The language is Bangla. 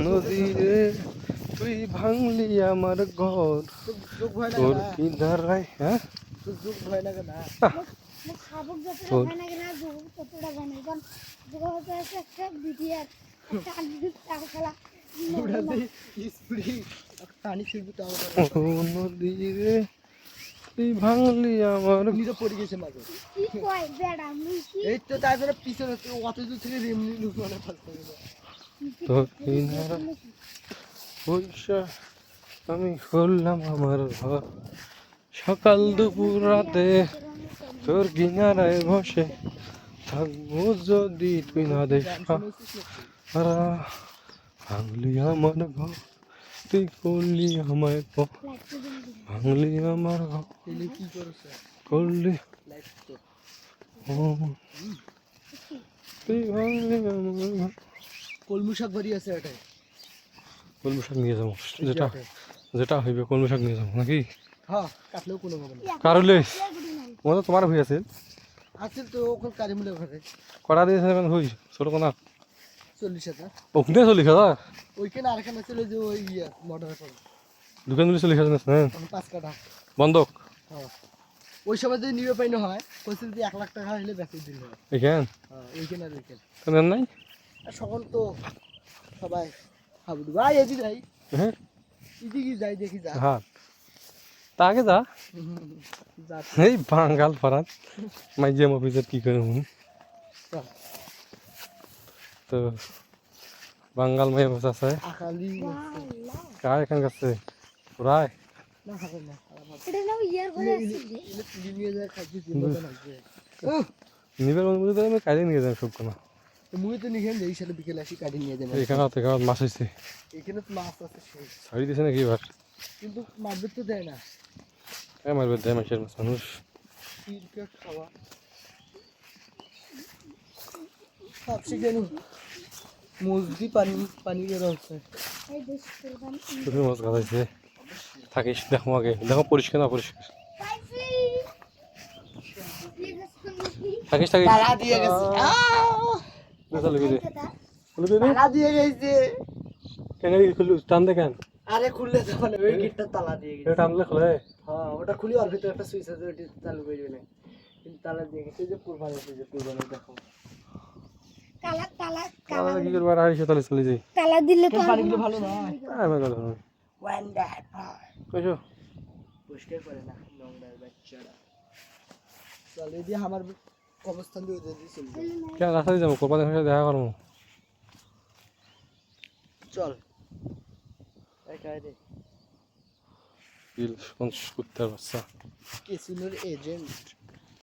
নদী রে তুই ভাঙলি আমার ঘর, তোর কি দাঁড়ায়? হ্যাঁ শাবক যতটা ভয় লাগে না যুবক ততটা ভয় নাই, কারণ যুবক হচ্ছে একটা বিটিআর একটা টাকা খেলা নদী রে তুই ভাঙলি আমার নিজে পড়ে গেছে মাঝে। কি কয় বেড়া মুই কি এই তো তার জন্য পিছনে অত দূর থেকে এমনি লুক মানে ফালতু তোর কি দাঁড়ায় পয়সা আমি করলাম আমার ঘর, সকাল দুপুর রাতে তোর কিনারায় বসে থাকবো যদি তুই না দেখ। ভাঙলি আমার ঘর তুই করলি আমায় ভাঙলি আমার ঘর এলে কি করছে করলি লাইট তো তুই ভাঙলি আমার ঘর। কলমু শাক বাড়ি আছে এটাই। কলমি শাক নিয়ে যাবো, যেটা যেটা হইবে কলমি শাক নিয়ে যাবো নাকি? হ্যাঁ কাটলেও কোনো হবে না। কারলে মনে তোমার হয়ে আছে আসছিল তো ওখানে কারিমুলে ঘরে কটা দিয়েছে হই ছোট কোনা 40,000 ওখানে 40,000 ওইখানে আরেকখানে ছিল যে ওই মোটরের পর দোকান মিলে 40,000 না 5 কাঠা বন্ধক। হ্যাঁ ওই সময় যদি নিবে পাইনো হয় কইছিল যে 1 লাখ টাকা হইলে বেচে দিল হয়। এখান হ্যাঁ ওইখানে আর ওইখানে কেন নাই আর সকল তো সবাই হাবুডু ভাই এদি যাই হ্যাঁ এদিকে যাই দেখি যা হ্যাঁ তা আগে যা যা এই বাঙ্গাল ফারাত মাইজিয়াম অফিসের কি করে হুন তো বাঙ্গাল মাইয়া বসে আছে আকালি কার এখান কাছে প্রায় না হবে না এটা না ইয়ার ঘরে আছে এলে তুলি নিয়ে যায় খাইতে দিবে না নিবের অনুমতি আমি কাজে নিয়ে যাই সব কোনো মুই তো নিখেন এই সালে বিকেলে আসি কাটি নিয়ে যাবে এখানে মাছ হয়েছে এখানে তো মাছ আছে সেই ছাড়ি দিছে নাকি এবার কিন্তু মারবে তো দেয় না মারবে দেয় মাসের মাছ মানুষ তিলকে খাওয়া ভাবছি কেন মসজি পানি পানি বের হচ্ছে এই দেশ কুরবান শুধু মাছ গাদাইছে থাকিস দেখো আগে দেখো পরিষ্কার না পরিষ্কার থাকিস থাকিস তালা দিয়ে গেছে তালা দিয়ে গেছে কেন খুলু টান দে কেন আরে খুললে তো মানে ওই গেটটা তালা দিয়ে গেছে এটা টানলে খোলে হ্যাঁ ওটা খুলি ওর ভিতরে একটা সুইচ আছে ওটা চালু করে দিবে কিন্তু তালা দিয়ে গেছে যে কুরবানি দেখো তালা তালা তাহলে কি করবো আর 240 চলে যাই তালা দিলে তো পানিগুলো ভালো নয় আমি কথা ওয়ান্ডার কইছো পরিষ্কার করে না নোংরার বাচ্চারা চলে দিয়ে আমার অবস্থান দিয়ে দিয়েছিল কেন রাস্তায় যাবো কোরবানির সাথে দেখা করবো চল একাই রে বিল 50 কুত্তার বাচ্চা কেসিনোর এজেন্ট